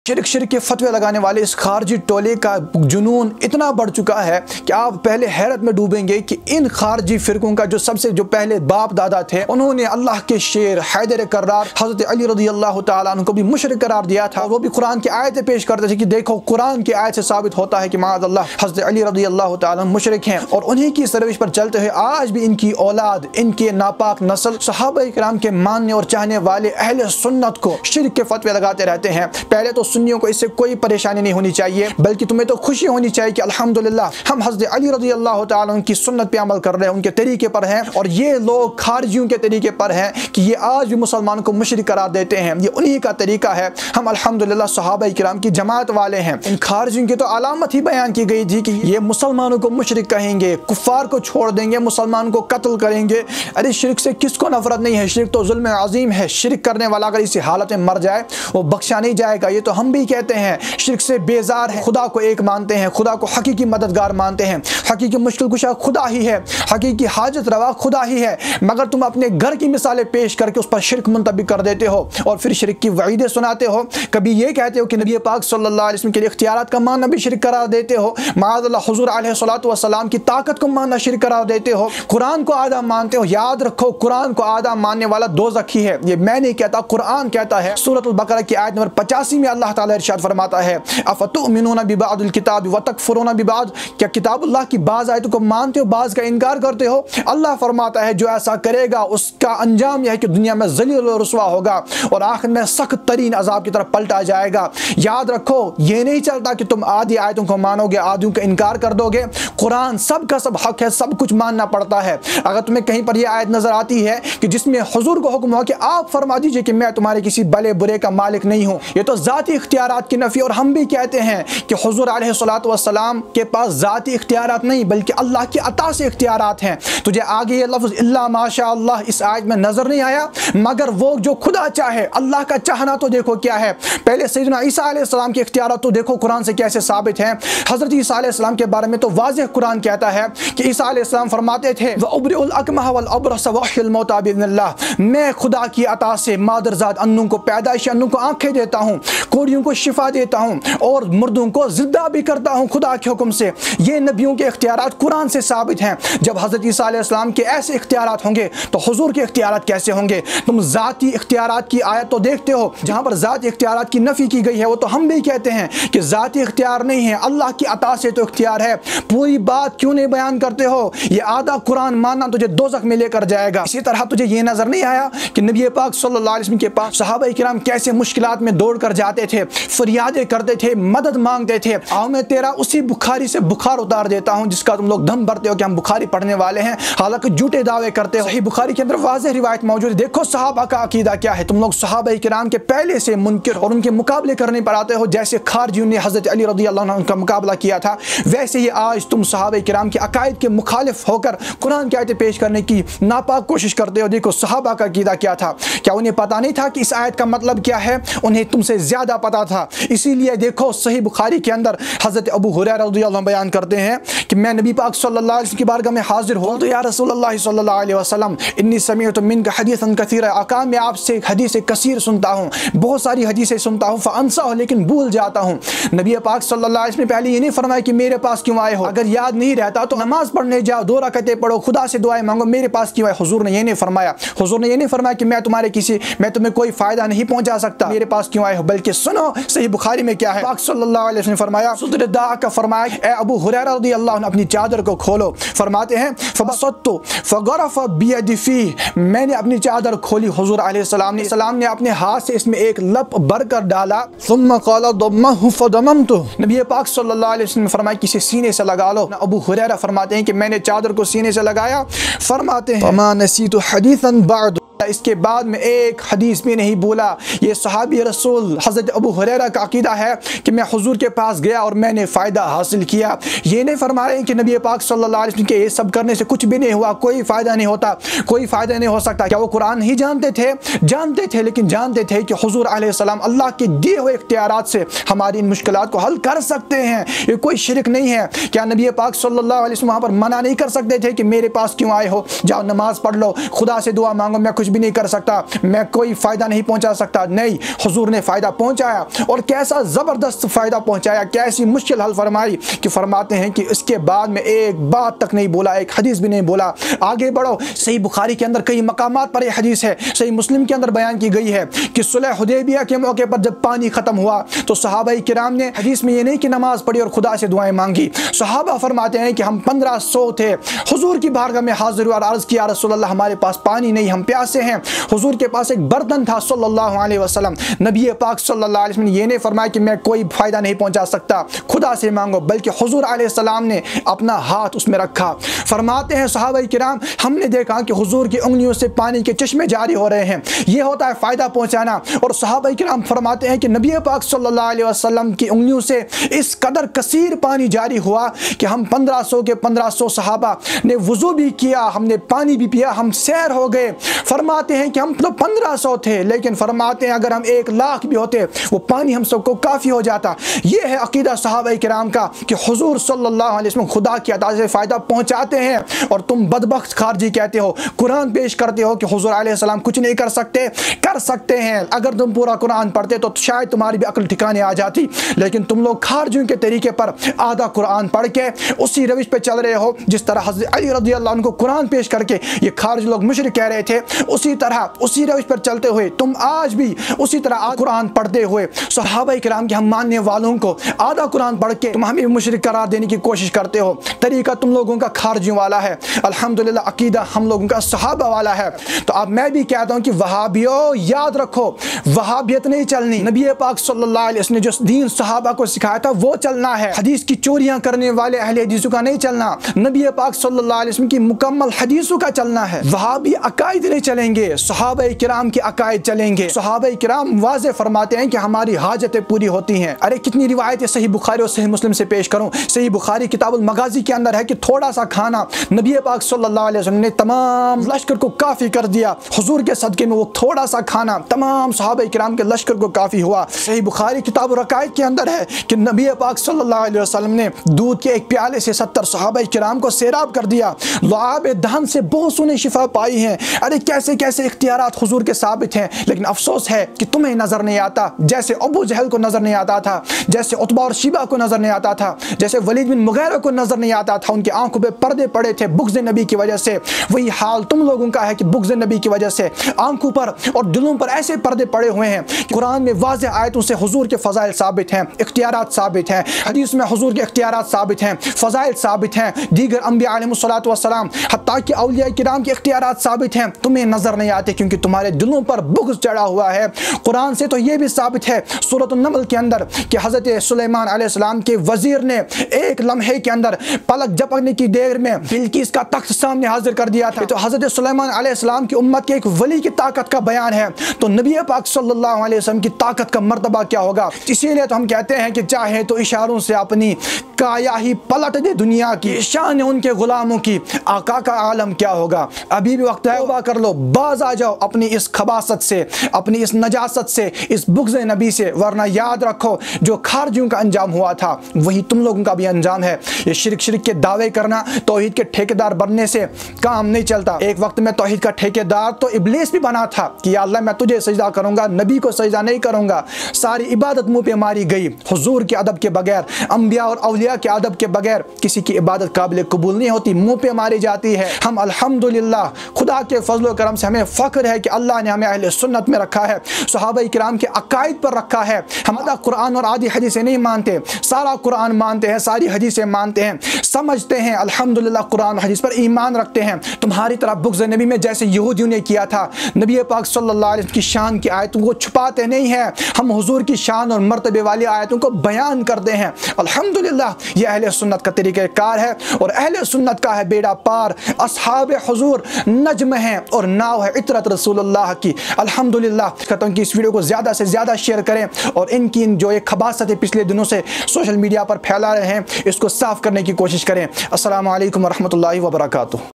शिरक शिरक के फतवे लगाने वाले इस खारजी टोले का जुनून इतना बढ़ चुका है कि आप पहले हैरत में डूबेंगे कि इन खारजी फिरकों का जो पहले बाप दादा थे, उन्होंने अल्लाह के शेर हैदर कर्रार हज़रत अली रज़ियल्लाहु ताला अन्हु को भी मुशरिक करार दिया था। वो भी कुरान की आयतें पेश करते थे कि देखो कुरान की आयत से साबित होता है कि माअज़ल्लाह हज़रत अली रज़ियल्लाहु ताला मुशरिक हैं, और उन्हीं की सरविश पर चलते हुए आज भी इनकी औलाद, इनके नापाक नस्ल सहाबा इकराम के मानने और चाहने वाले अहले सुन्नत को शिरक के फतवे लगाते रहते हैं। पहले तो सुन्नियों को इससे कोई परेशानी नहीं होनी चाहिए, बल्कि तुम्हें तो खुशी होनी चाहिए कि अल्हम्दुलिल्लाह हम हज़रत अली रज़ियल्लाहु ताला अन्हु की सुन्नत पे अमल कर रहे हैं, उनके तरीके पर हैं, और ये लोग खारजियों के तरीके पर हैं कि ये आज भी मुसलमानों को मुशरिक करार देते हैं। ये उन्हीं का तरीका है। हम अल्हम्दुलिल्लाह सहाबा इकराम की जमात वाले हैं। इन खारजियों की तो अलामत ही बयान की गई थी कि ये मुसलमानों को मुशरिक कहेंगे, कुफ़ार को छोड़ देंगे, मुसलमान को कत्ल करेंगे। अरे शिरक से किसको नफरत नहीं है? शिरक तो जुल्म अज़ीम है। शिरक करने वाला अगर इसी हालत में मर जाए वो बख्शा नहीं जाएगा। ये तो हम भी कहते हैं शिरक से बेजार है, खुदा को एक मानते हैं, खुदा को हकीकी मददगार मानते हैं, हकीकी मुश्किल कुशा खुदा ही है, हकीकी हाजत रवा खुदा ही है, मगर तुम अपने घर की मिसालें पेश करके उस पर शिरक मुंतबिक कर देते हो और फिर शिरक की वईदें सुनाते हो। कभी ये कहते हो कि नबी पाक सल्लल्लाहु अलैहि वसल्लम के इख्तियारात का मानना भी शिरक करार देते हो, माअज़ल्लाह हुज़ूर अलैहिस्सलातु वस्सलाम की ताकत को मानना शिरक करार देते हो, कुरान को आधा मानते हो। याद रखो, कुरान को आधा मानने वाला दोज़खी है। ये मैं नहीं कहता, कुरान कहता है। सूरह बकरा की आयत नंबर 85 में अल्लाह ताला इरशाद फरमाता है, अफ़तुमिनूना बिबादिल किताब व तकफुरूना बिबाद, क्या किताबुल्लाह की बाज़ आयतों को मानते हो, बाज़ का इनकार करते हो? अल्लाह फरमाता है जो ऐसा करेगा उसका अंजाम यह है कि दुनिया में ज़लील और रुसवा होगा और आखिर में सख्त तरीन अजाब की तरफ पलटा जाएगा। याद रखो, ये नहीं चलता कि तुम आधी आयतों को मानोगे, आधियों का इनकार कर दोगे। कुरान सब का सब हक है, सब कुछ मानना पड़ता है। अगर तुम्हें कहीं पर यह आयत नजर आती है कि जिसमें हुजूर को हुक्म हो कि आप फरमा दीजिए कि मैं तुम्हारे किसी भले बुरे का मालिक नहीं हूँ, ये तो ज़ाती इख्तियारात की नफी। और हम भी कहते हैं कि हुजूर अलैहिस्सलातु वस्सलाम के पास ज़ाती इख्तियारात नहीं बल्कि अल्लाह की अता से इख्तियारात हैं। तुझे आगे ये लफ्ज़ इल्ला माशा अल्लाह इस आयत में नजर नहीं आया, मगर वो जो खुदा चाहे, अल्लाह का चाहना तो देखो क्या है। पहले सैयदना ईसा अलैहिस्सलाम के इख्तियारात तो देखो कुरान से कैसे साबित हैं। हज़रत ईसा अलैहिस्सलाम के बारे में तो वाज़ेह कुरान कहता है कि ईसा अलैहिस्सलाम फरमाते थे व उब्रिउल अकमह वल अब्रस व अह्यल मौता बिइज़्निल्लाह, मैं खुदा की अता से मादरजात अन्नों को, पैदाइश अन्नों को आंखें देता हूँ, कोड़ियों को शिफा देता हूँ और मुर्दों को जिंदा भी करता हूँ खुदा के हुक्म से। ये नबियों के इख्तियारात कुरान से साबित हैं। जब हज़रत ईसा अलैहिस्सलाम के ऐसे इख्तियारात होंगे तो हुजूर के इख्तियारात कैसे होंगे? तुम ज़ाती इख्तियारात की आयत तो देखते हो जहाँ पर ज़ाती इख्तियारात की नफ़ी की गई है, वो तो हम भी कहते हैं कि ज़ाती इख्तियार नहीं है, अल्लाह की अता से तो इख्तियार है। पूरी बात क्यों नहीं बयान करते हो? ये आधा कुरान मानना तुझे दोज़ख में लेकर जाएगा। इसी तरह तुझे ये नजर नहीं आया कि नबी पाक सल्लल्लाहु अलैहि वसल्लम के पास सहाबा इकराम कैसे मुश्किलात में दौड़ कर जाते थे, फरियादें करते थे, मदद मांगते थे। आओ मैं तेरा उसी बुखारी से बुखार उतार देता हूँ जिसका तुम लोग दम भरते हो कि हम बुखारी पढ़ने वाले हैं, हालांकि झूठे दावे करते हो। सही बुखारी के अंदर वाज़ेह रिवायत मौजूद है। देखो सहाबा का अकीदा क्या है। तुम लोग सहाबा इकराम के पहले से मुनकिर और उनके मुकाबले करने पर आते हो। जैसे खारजियों ने हज़रत अली रज़ियल्लाहु अन्हु का मुकाबला किया था, वैसे ही आज तुम सहाबा इकराम के अकायद के मुखालिफ होकर कुरान की आयतें पेश करने की नापाक कोशिश करते हो। देखो सहाबा का अकीदा क्या था। क्या उन्हें पता नहीं था कि इस आयत का मतलब क्या है? उन्हें तुमसे ज़्यादा पता था। इसीलिए देखो सही बुखारी के अंदर हज़रत अबू हुरैरा रज़ियल्लाहु अन्हु बयान करते हैं कि मैं नबी पाक सल्लल्लाहु अलैहि वसल्लम की बारगाह में हाजिर हो तो या रसूलल्लाह सल्लल्लाहु अलैहि वसल्लम इन्नी समीअतु मिनका हदीसन कसीरा, आका मैं आपसे हदीस कसीर सुनता हूँ, बहुत सारी हदीसें सुनता हूँ, फ़अंसा लेकिन भूल जाता हूँ। नबी पाक सल्लल्लाहु अलैहि वसल्लम पहले ये नहीं फरमाया कि मेरे पास क्यों आए हो, अगर याद नहीं रहता तो नमाज पढ़ने जाओ, 2 रकातें पढ़ो, खुदा से दुआएं मांगो, मेरे पास क्यों आए? हुजूर ने ये नहीं फरमाया। हुजूर ने ये नहीं फरमाया कि मैं तुम्हें कोई फायदा नहीं पहुंचा सकता, मेरे पास क्यों आए हो, बल्कि सुनो सही बुखारी में क्या है। पाक सल्लल्लाहु अलैहि वसल्लम फरमाया सुदरदा का फरमाया, ए अबू हुरैरा रज़ियल्लाहु अन्हु अपनी चादर को खोलो। फरमाते हैं फबसत्तु फगरफ बियदी फी, मैंने अपनी चादर खोली, हुजूर अलैहिस्सलाम ने अपने हाथ से इसमें एक लप भर कर डाला। सुम्मा क़ाला दम्महु फदममतु, नबी पाक सल्लल्लाहु अलैहि वसल्लम फरमाया किसी सीने से लगा लो। अबू हुरैरा फरमाते हैं कि मैंने चादर को सीने से लगाया। फरमाते हैं फमा नसीतु हदीसन बाद, इसके बाद में एक हदीस भी नहीं बोला। ये सहाबी रसूल हज़रत अबू हुरैरा का अकीदा है कि मैं हुजूर के पास गया और मैंने फ़ायदा हासिल किया। ये नहीं फरमा रहे हैं कि नबी पाक सल्लल्लाहु अलैहि वसल्लम के ये सब करने से कुछ भी नहीं हुआ, कोई फ़ायदा नहीं होता, कोई फ़ायदा नहीं हो सकता। क्या वो कुरान नहीं जानते थे? जानते थे, लेकिन जानते थे कि हुजूर अलैहिस्सलाम अल्लाह के दिए हुए इख्तियारात से हमारी इन मुश्किलात को हल कर सकते हैं। ये कोई शिरक नहीं है। क्या नबी पाक सल्लल्लाहु अलैहि वसल्लम वहाँ पर मना नहीं कर सकते थे कि मेरे पास क्यों आए हो, जाओ नमाज पढ़ लो, खुदा से दुआ मांगो, मैं कुछ भी नहीं कर सकता, मैं कोई फ़ायदा नहीं पहुंचा सकता। नहीं, हुजूर ने फ़ायदा पहुंचाया, और कैसा ज़बरदस्त फ़ायदा पहुंचाया, कैसी मुश्किल हल फरमाई कि फरमाते हैं कि इसके बाद में एक बात तक नहीं बोला, एक हदीस भी नहीं बोला। आगे बढ़ो, सही बुखारी के अंदर कई मकामात पर यह हदीस है, सही मुस्लिम के अंदर बयान की गई है कि सुलह हुदैबिया के मौके पर जब पानी ख़त्म हुआ तो सहाबा किराम ने, हदीस में ये नहीं कि नमाज पढ़ी और खुदा से दुआएं मांगी, सहाबा फरमाते हैं कि हम 1500 थे, हुजूर की बारगाह में हाजिर हुआ और अर्ज़ किया, रसूलल्लाह हमारे पास पानी नहीं, हम प्यासे हैं। हुजूर के पास एक बर्तन था सल्लल्लाहु अलैहि वसल्लम। नबी पाक सल्लल्लाहु अलैहि वसल्लम ये नहीं फरमाया कि मैं कोई फ़ायदा नहीं पहुंचा सकता, खुदा से मांगो, बल्कि हुजूर अलैहिस्सलाम ने अपना हाथ उसमें रखा। फरमाते हैं सहाबा किराम, हमने देखा कि हुजूर की उंगलियों से पानी के चश्मे जारी हो रहे हैं, ये होता है फ़ायदा पहुंचाना। और सहाबा किराम फरमाते हैं कि नबी पाक सल्लल्लाहु अलैहि वसल्लम की उंगलियों से इस कदर कसीर पानी जारी हुआ कि हम 1500 के 1500 सहाबा ने वुज़ू भी किया, हमने पानी भी पिया, हम सैर हो गए। फरमाते हैं कि हम तो 1500 थे, लेकिन फरमाते हैं अगर हम 1 लाख भी होते वो पानी हम सबको काफ़ी हो जाता। ये है अकीदा सहाबा किराम का कि हुजूर सल्लल्लाहु अलैहि वसल्लम खुदा की अता से फ़ायदा पहुँचाते हैं, और तुम बदबख्त खारजी कहते हो, कुरान पेश करते हो कि हुजूर अलैहिस्सलाम कुछ नहीं कर सकते। कर सकते हैं, अगर तुम पूरा कुरान पढ़ते तो शायद तुम्हारी भी अक्ल ठिकाने आ जाती, लेकिन तुम लोग खारजियों के तरीके पर आधा कुरान पढ़ के उसी रविश पे चल रहे हो। जिस तरह हज़रत अली रज़ियल्लाहु अन्हु को कुरान पेश करके ये खारजी लोग मुशरिक कह रहे थे, उसी तरह उसी रविश पर चलते हुए तुम आज भी उसी तरह कुरान पढ़ते हुए सहाबा किराम के हम मानने वालों को आधा कुरान पढ़ के तुम हमें मुशरिक करार देने की कोशिश करते हो। तरीका तुम लोगों का खारजियों वाला है, अल्हम्दुलिल्लाह अकीदा हम लोगों का सहाबा वाला है। तो अब मैं भी कहता हूँ कि वहाबियों याद रखो, वहाबियत नहीं चलनी, नबी पाक सल्लल्लाहु अलैहि वसल्लम ने जो दीन सहाबा को सिखाया था वो चलना है। हदीस की चोरियां करने वाले अहले हदीसों का नहीं चलना, नबी पाक सल्लल्लाहु अलैहि वसल्लम की मुकम्मल हदीसों का चलना है। वहाबी अकायद नहीं चलेंगे, सहाबा किराम के अकायद चलेंगे। सहाबा किराम वाज़े फरमाते हैं कि हमारी हाजतें पूरी होती हैं। अरे कितनी रिवायतें सही बुखारी और सही मुस्लिम से पेश करूं। सही बुखारी किताबुल मगाजी के अंदर है कि थोड़ा सा खाना नबी पाक सल्लल्लाहु अलैहि वसल्लम ने तमाम लश्कर को काफ़ी कर दिया। हुजूर के सदके में वो थोड़ा सा खाना तमाम सहाबा किराम के लश्कर को काफ़ी हुआ। सही बुखारी किताब रकायत के अंदर है कि नबी पाक सल्लल्लाहु अलैहि वसल्लम ने दूध के एक प्याले से 70 सहाबा किराम को सैराब कर दिया। लुआब दहन से बहुत सुने शिफा पाई हैं। अरे कैसे कैसे इख्तियारात हुजूर के साबित हैं, लेकिन अफसोस है कि तुम्हें नजर नहीं आता। जैसे अबू जहल को नजर नहीं आता था, जैसे उतबा और शिबा को नजर नहीं आता था, जैसे वलीद बिन मुगीरा को नजर नहीं आता था, उनकी आंखों पे पर्दे पड़े थे बुग़्ज़ नबी की वजह से। वही हाल तुम लोगों का है कि बुग़्ज़ नबी की वजह से आंखों पर और दिलों पर ऐसे पर्दे पड़े हुए हैं। कुरान में वाज़े आयतों से हुजूर के फ़ज़ाइल साबित हैं, इख्तियारात साबित हैं, हदीस में हुजूर के इख्तियारात साबित हैं, फ़ज़ाइल साबित हैं, दीगर अंबिया अलैहिमुस्सलातु वस्सलाम हत्ता कि औलिया किराम के इख्तियारात साबित हैं। तुम्हें नजर नहीं आते क्योंकि तुम्हारे दिलों पर बुग़्ज़ चढ़ा हुआ है। कुरान से तो ये भी साबित है सूरत अन-नमल के अंदर कि हज़रत सुलेमान अलैहिस्सलाम के वज़ीर ने एक लम्हे के अंदर पलक झपकने की देर में बिल्किस का तख्त सामने हाजिर कर दिया था। तो हज़रत सुलेमान अलैहिस्सलाम की उम्मत के एक वली की ताकत का बयान है, तो नबी पाक सल्लल्लाहु अलैहि वसल्लम की ताकत का मर्तबा क्या होगा। इसीलिए तो हम कहते हैं कि चाहे तो इशारों से अपनी काया ही पलट दे दुनिया की, शान उनके गुलामों की, आका का आलम क्या होगा। अभी भी वक्त है, तौबा कर लो, बाज आ जाओ अपनी इस खबासत से, अपनी इस नजासत से, इस बुग़्ज़ नबी से, वरना याद रखो जो खारजियों का अंजाम हुआ था वही तुम लोगों का भी अंजाम है। ये शिरक के दावे करना, तौहीद के ठेकेदार बनने से काम नहीं चलता। एक वक्त में तौहीद का ठेकेदार तो इब्लीस भी बना था कि या अल्लाह मैं तुझे सजदा करूंगा, नबी को सजदा नहीं करूंगा। सारी इबादत मुंह पे मारी गई। हुजूर के अदब के बगैर, अंबिया और औलिया के अदब के बगैर किसी की इबादत काबिल कबूल नहीं होती, मुंह पे मारी जाती है। हम अल्हम्दुलिल्लाह खुदा के फजल व करम से हमें फ़ख्र है कि अल्लाह ने हमें अहले सुन्नत में रखा है, सहाबा किराम के अकायद पर रखा है। हम आधा कुरान और आधी हदीसें नहीं मानते, सारा कुरान मानते हैं, सारी हदीसें मानते हैं, समझते हैं, अल्हम्दुलिल्लाह कुरान हदीस पर ईमान रखते हैं। तुम्हारी तरह बुग़्ज़ नबी में जैसे यहूदियों ने किया था, नबी पाक सल्लल्लाहु अलैहि वसल्लम की शान की आयतों को छुपाते नहीं हैं। हम हुजूर की शान और मर्तबे वाली आयतों को बयान करते हैं। अल्हम्दुलिल्लाह ये अहले सुन्नत का तरीक़ाकार है और अहले सुन्नत का है बेड़ा पार। अस्हाब हुजूर नज्म है और नाव है इतरत रसूलुल्लाह की। अल्हम्दुलिल्लाह कहता हूँ कि इस वीडियो को ज़्यादा से ज़्यादा शेयर करें और इनकी जो एक खबासतें पिछले दिनों से सोशल मीडिया पर फैला रहे हैं इसको साफ़ करने की कोशिश करें। अस्सलामु अलैकुम व रहमतुल्लाहि व बरकातुहू।